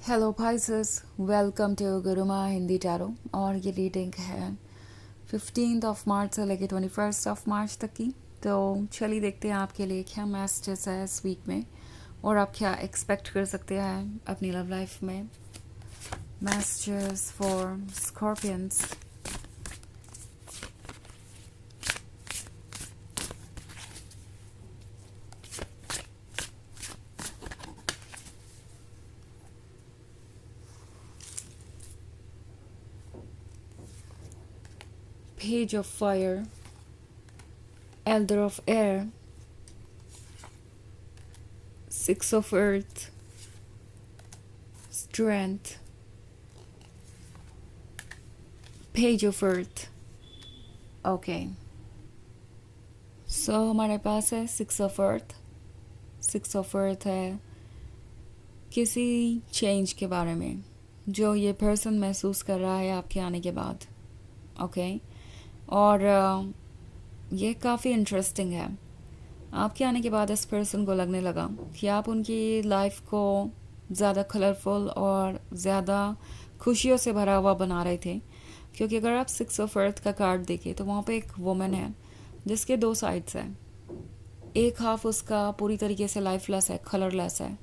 Hello Pisces, welcome to Guruma Hindi tarot. और ये reading है 15 मार्च से लेकर 21 मार्च तक की। तो चलिए देखते हैं आपके लिए क्या मैसेजेस है इस वीक में और आप क्या एक्सपेक्ट कर सकते हैं अपनी लव लाइफ में। Messages for scorpions. Page of Fire, Elder of Air, Six of Earth, Strength, Page of Earth। Okay, so हमारे पास है six of earth. Six of earth है किसी चेंज के बारे में जो ये पर्सन महसूस कर रहा है आपके आने के बाद। ओके, और ये काफ़ी इंटरेस्टिंग है। आपके आने के बाद इस पर्सन को लगने लगा कि आप उनकी लाइफ को ज़्यादा कलरफुल और ज़्यादा खुशियों से भरा हुआ बना रहे थे। क्योंकि अगर आप सिक्स ऑफ अर्थ का कार्ड देखें तो वहाँ पे एक वुमन है जिसके दो साइड्स हैं। एक हाफ उसका पूरी तरीके से लाइफलेस है, कलरलेस है,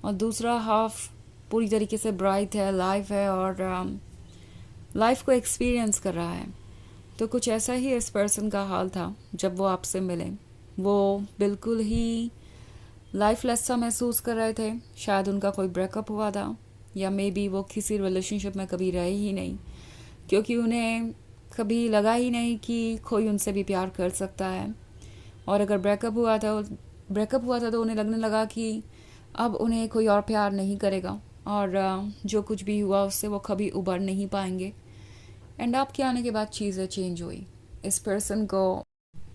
और दूसरा हाफ पूरी तरीके से ब्राइट है, लाइव है और लाइफ को एक्सपीरियंस कर रहा है। तो कुछ ऐसा ही इस पर्सन का हाल था जब वो आपसे मिले। वो बिल्कुल ही लाइफलेस सा महसूस कर रहे थे। शायद उनका कोई ब्रेकअप हुआ था या मे बी वो किसी रिलेशनशिप में कभी रहे ही नहीं, क्योंकि उन्हें कभी लगा ही नहीं कि कोई उनसे भी प्यार कर सकता है। और अगर ब्रेकअप हुआ था तो उन्हें लगने लगा कि अब उन्हें कोई और प्यार नहीं करेगा और जो कुछ भी हुआ उससे वो कभी उबर नहीं पाएंगे। एंड आपके आने के बाद चीज़ें चेंज हुई। इस पर्सन को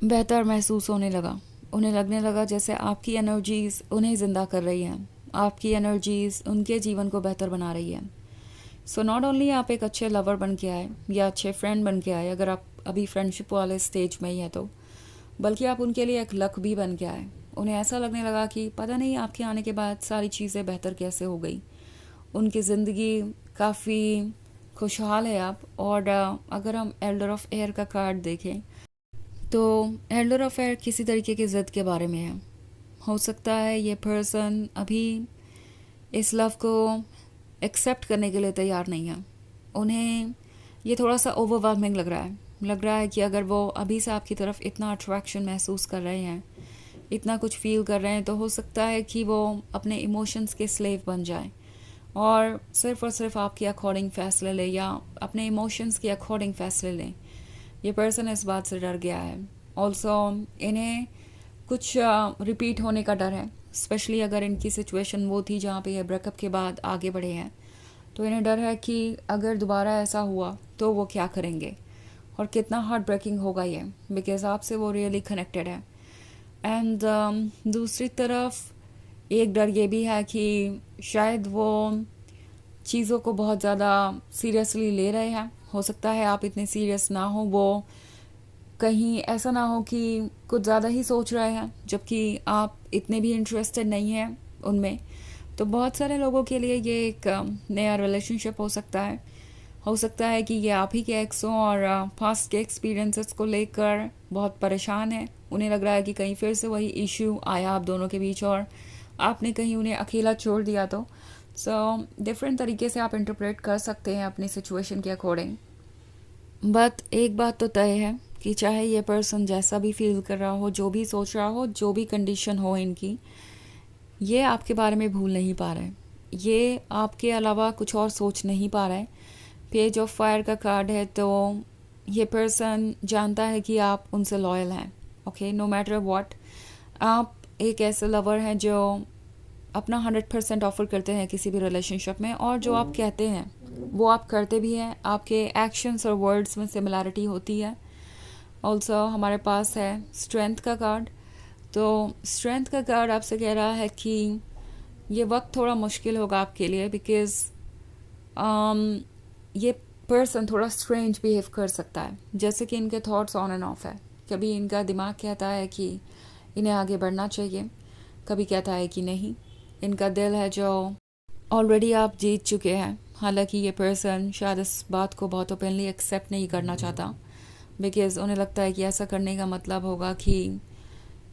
बेहतर महसूस होने लगा। उन्हें लगने लगा जैसे आपकी एनर्जीज़ उन्हें ज़िंदा कर रही हैं, आपकी एनर्जीज़ उनके जीवन को बेहतर बना रही है। सो नॉट ओनली आप एक अच्छे लवर बन के आए या अच्छे फ्रेंड बन के आए, अगर आप अभी फ्रेंडशिप वाले स्टेज में ही हैं तो, बल्कि आप उनके लिए एक लक भी बन के आए। उन्हें ऐसा लगने लगा कि पता नहीं आपके आने के बाद सारी चीज़ें बेहतर कैसे हो गई। उनकी ज़िंदगी काफ़ी खुशहाल है आप। और अगर हम एल्डर ऑफ एयर का कार्ड देखें तो एल्डर ऑफ एयर किसी तरीके की ज़िद के बारे में है। हो सकता है ये पर्सन अभी इस लव को एक्सेप्ट करने के लिए तैयार नहीं है। उन्हें ये थोड़ा सा ओवरवेलमिंग लग रहा है कि अगर वो अभी से आपकी तरफ इतना अट्रैक्शन महसूस कर रहे हैं, इतना कुछ फील कर रहे हैं, तो हो सकता है कि वो अपने इमोशंस के स्लेव बन जाए और सिर्फ आपके अकॉर्डिंग फ़ैसले ले या अपने इमोशंस के अकॉर्डिंग फ़ैसले लें। ये पर्सन इस बात से डर गया है। ऑल्सो इन्हें कुछ रिपीट होने का डर है, स्पेशली अगर इनकी सिचुएशन वो थी जहाँ पे ये ब्रेकअप के बाद आगे बढ़े हैं। तो इन्हें डर है कि अगर दोबारा ऐसा हुआ तो वो क्या करेंगे और कितना हार्ट ब्रेकिंग होगा ये, बिकॉज आपसे वो रियली कनेक्टेड है। एंड दूसरी तरफ एक डर ये भी है कि शायद वो चीज़ों को बहुत ज़्यादा सीरियसली ले रहे हैं। हो सकता है आप इतने सीरियस ना हो, वो कहीं ऐसा ना हो कि कुछ ज़्यादा ही सोच रहे हैं जबकि आप इतने भी इंटरेस्टेड नहीं हैं उनमें। तो बहुत सारे लोगों के लिए ये एक नया रिलेशनशिप हो सकता है कि ये आप ही के एक्स हों और पास्ट के एक्सपीरियंसेस को लेकर बहुत परेशान है। उन्हें लग रहा है कि कहीं फिर से वही इश्यू आया आप दोनों के बीच और आपने कहीं उन्हें अकेला छोड़ दिया। तो डिफरेंट तरीके से आप इंटरप्रेट कर सकते हैं अपनी सिचुएशन के अकॉर्डिंग। बट एक बात तो तय है कि चाहे ये पर्सन जैसा भी फील कर रहा हो, जो भी सोच रहा हो, जो भी कंडीशन हो इनकी, ये आपके बारे में भूल नहीं पा रहा है। ये आपके अलावा कुछ और सोच नहीं पा रहा है। पेज ऑफ फायर का कार्ड है तो ये पर्सन जानता है कि आप उनसे लॉयल हैं। ओके, नो मैटर व्हाट, आप एक ऐसे लवर हैं जो अपना 100% ऑफर करते हैं किसी भी रिलेशनशिप में, और जो आप कहते हैं वो आप करते भी हैं। आपके एक्शंस और वर्ड्स में सिमिलैरिटी होती है। ऑल्सो हमारे पास है स्ट्रेंथ का कार्ड। तो स्ट्रेंथ का कार्ड आपसे कह रहा है कि ये वक्त थोड़ा मुश्किल होगा आपके लिए, बिकॉज ये पर्सन थोड़ा स्ट्रेंज बिहेव कर सकता है। जैसे कि इनके थॉट्स ऑन एंड ऑफ है। कभी इनका दिमाग कहता है कि इन्हें आगे बढ़ना चाहिए, कभी कहता है कि नहीं। इनका दिल है जो ऑलरेडी आप जीत चुके हैं। हालांकि ये पर्सन शायद इस बात को बहुत ओपनली एक्सेप्ट नहीं करना चाहता, बिकॉज़ उन्हें लगता है कि ऐसा करने का मतलब होगा कि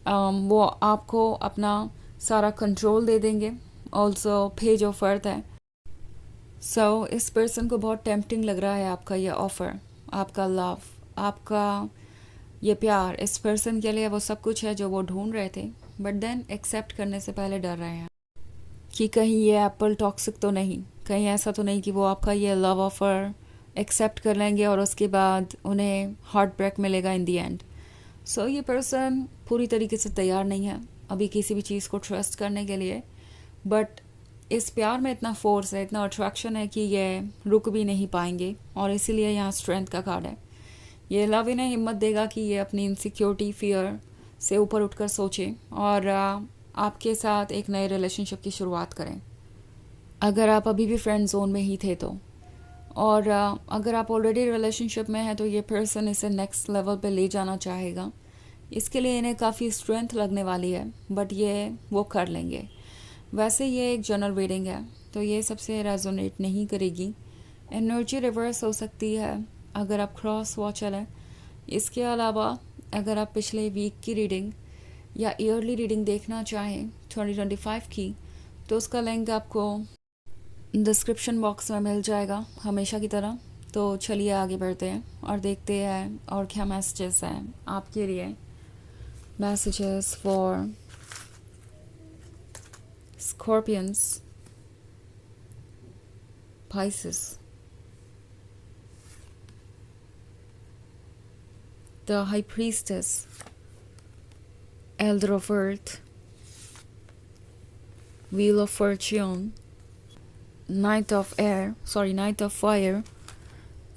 वो आपको अपना सारा कंट्रोल दे देंगे। ऑल्सो पेज ऑफ अर्थ है। सो इस पर्सन को बहुत टेम्पटिंग लग रहा है आपका ये ऑफ़र, आपका लव, आपका ये प्यार। इस पर्सन के लिए वो सब कुछ है जो वो ढूंढ रहे थे, बट देन एक्सेप्ट करने से पहले डर रहे हैं कि कहीं ये एप्पल टॉक्सिक तो नहीं, कहीं ऐसा तो नहीं कि वो आपका ये लव ऑफ़र एक्सेप्ट कर लेंगे और उसके बाद उन्हें हार्ट ब्रेक मिलेगा इन दी एंड। सो ये पर्सन पूरी तरीके से तैयार नहीं है अभी किसी भी चीज़ को ट्रस्ट करने के लिए, बट इस प्यार में इतना फोर्स है, इतना अट्रैक्शन है कि ये रुक भी नहीं पाएंगे, और इसीलिए यहाँ स्ट्रेंथ का कार्ड है। ये लव इन्हें हिम्मत देगा कि ये अपनी इनसिक्योरिटी, फियर से ऊपर उठकर सोचें और आपके साथ एक नए रिलेशनशिप की शुरुआत करें। अगर आप अभी भी फ्रेंड जोन में ही थे तो, और अगर आप ऑलरेडी रिलेशनशिप में हैं तो ये पर्सन इसे नेक्स्ट लेवल पे ले जाना चाहेगा। इसके लिए इन्हें काफ़ी स्ट्रेंथ लगने वाली है, बट ये वो कर लेंगे। वैसे ये एक जनरल रीडिंग है तो ये सबसे रेजोनेट नहीं करेगी। एनर्जी रिवर्स हो सकती है अगर आप क्रॉस वॉचर हैं। इसके अलावा अगर आप पिछले वीक की रीडिंग या ईयरली रीडिंग देखना चाहें 2025 की, तो उसका लिंक आपको डिस्क्रिप्शन बॉक्स में मिल जाएगा हमेशा की तरह। तो चलिए आगे बढ़ते हैं और देखते हैं और क्या मैसेजेस हैं आपके लिए। Messages for scorpions, Pisces, the High Priestess, Elder of Earth, Wheel of Fortune, Knight of Fire,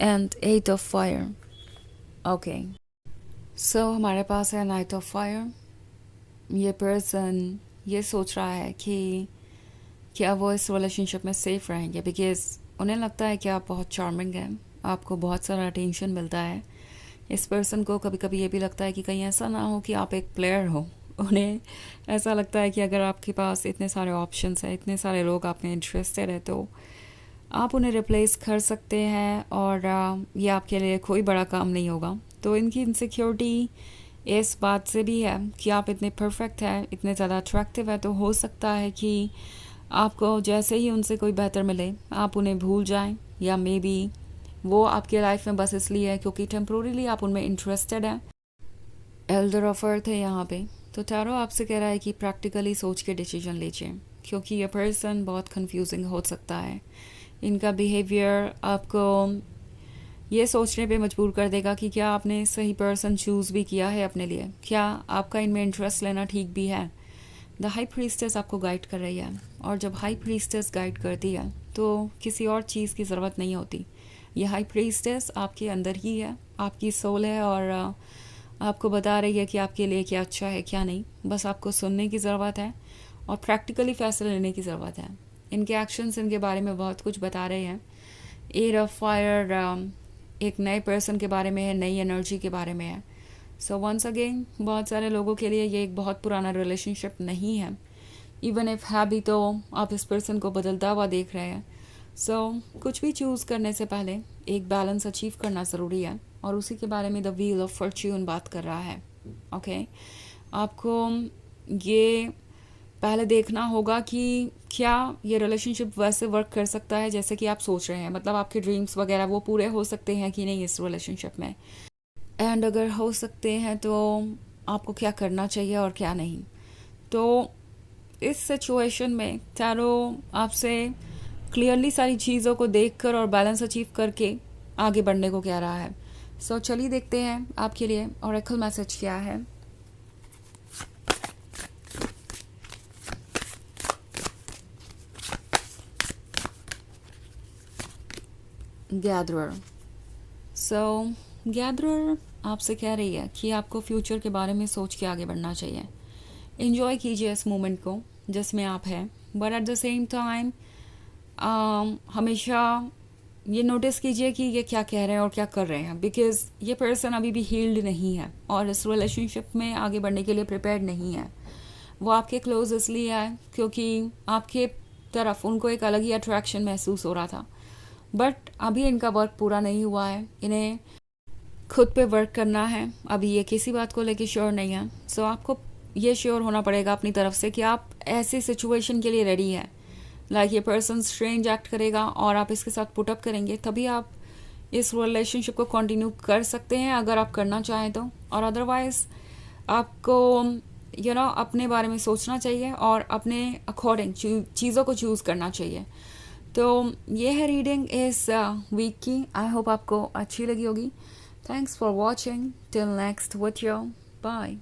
and Eight of Fire. Okay. So हमारे पास है Knight of Fire। ये पर्सन ये सोच रहा है कि क्या वो इस रिलेशनशिप में सेफ रहेंगे, बिकॉज उन्हें लगता है कि आप बहुत चार्मिंग हैं, आपको बहुत सारा अटेंशन मिलता है। इस पर्सन को कभी कभी ये भी लगता है कि कहीं ऐसा ना हो कि आप एक प्लेयर हो। उन्हें ऐसा लगता है कि अगर आपके पास इतने सारे ऑप्शंस हैं, इतने सारे लोग आप में इंटरेस्टेड है, तो आप उन्हें रिप्लेस कर सकते हैं और ये आपके लिए कोई बड़ा काम नहीं होगा। तो इनकी इनसिक्योरिटी इस बात से भी है कि आप इतने परफेक्ट हैं, इतने ज़्यादा अट्रैक्टिव है, तो हो सकता है कि आपको जैसे ही उनसे कोई बेहतर मिले आप उन्हें भूल जाएं, या मे बी वो आपके लाइफ में बस इसलिए है क्योंकि टेम्प्रोरीली आप उनमें इंटरेस्टेड हैं। एल्डर ऑफ अर्थ है यहाँ पे, तो टैरो आपसे कह रहा है कि प्रैक्टिकली सोच के डिसीजन लीजिए, क्योंकि ये पर्सन बहुत कंफ्यूजिंग हो सकता है। इनका बिहेवियर आपको ये सोचने पे मजबूर कर देगा कि क्या आपने सही पर्सन चूज़ भी किया है अपने लिए, क्या आपका इनमें इंटरेस्ट लेना ठीक भी है। द हाई प्रीस्टेस आपको गाइड कर रही है, और जब हाई प्रीस्टेस गाइड करती है तो किसी और चीज़ की ज़रूरत नहीं होती। ये हाई प्रीस्टेस आपके अंदर ही है, आपकी सोल है, और आपको बता रही है कि आपके लिए क्या अच्छा है क्या नहीं। बस आपको सुनने की ज़रूरत है और प्रैक्टिकली फ़ैसला लेने की ज़रूरत है। इनके एक्शंस इनके बारे में बहुत कुछ बता रहे हैं। एयर ऑफ फायर एक नए पर्सन के बारे में है, नई एनर्जी के बारे में है। सो वंस अगेन बहुत सारे लोगों के लिए ये एक बहुत पुराना रिलेशनशिप नहीं है। इवन इफ है भी तो आप इस पर्सन को बदलता हुआ देख रहे हैं। सो कुछ भी चूज़ करने से पहले एक बैलेंस अचीव करना ज़रूरी है, और उसी के बारे में द व्हील ऑफ फॉर्च्यून बात कर रहा है। ओके, आपको ये पहले देखना होगा कि क्या ये रिलेशनशिप वैसे वर्क कर सकता है जैसे कि आप सोच रहे हैं, मतलब आपके ड्रीम्स वगैरह वो पूरे हो सकते हैं कि नहीं इस रिलेशनशिप में, एंड अगर हो सकते हैं तो आपको क्या करना चाहिए और क्या नहीं। तो इस सिचुएशन में टैरो आपसे क्लियरली सारी चीज़ों को देखकर और बैलेंस अचीव करके आगे बढ़ने को कह रहा है। सो चलिए देखते हैं आपके लिए ऑरेकल मैसेज क्या है। गैदरर। सो गैदरर आपसे कह रही है कि आपको फ्यूचर के बारे में सोच के आगे बढ़ना चाहिए। इन्जॉय कीजिए इस मोमेंट को जिसमें आप हैं, but at the same time हमेशा ये नोटिस कीजिए कि ये क्या कह रहे हैं और क्या कर रहे हैं, बिकॉज ये पर्सन अभी भी हील्ड नहीं है और इस रिलेशनशिप में आगे बढ़ने के लिए प्रिपेयर्ड नहीं है। वो आपके क्लोज इसलिए आए क्योंकि आपके तरफ उनको एक अलग ही अट्रैक्शन महसूस हो रहा था, बट अभी इनका वर्क पूरा नहीं हुआ है, इन्हें खुद पे वर्क करना है। अभी ये किसी बात को लेके श्योर नहीं है। सो आपको ये श्योर होना पड़ेगा अपनी तरफ से कि आप ऐसी सिचुएशन के लिए रेडी है। लाइक ये पर्सन स्ट्रेंज एक्ट करेगा और आप इसके साथ पुट अप करेंगे, तभी आप इस रिलेशनशिप को कंटिन्यू कर सकते हैं अगर आप करना चाहें तो। और अदरवाइज आपको अपने बारे में सोचना चाहिए और अपने अकॉर्डिंग चीज़ों को चूज़ करना चाहिए। तो ये है रीडिंग इस वीक की। आई होप आपको अच्छी लगी होगी। Thanks for watching. Till next video, bye.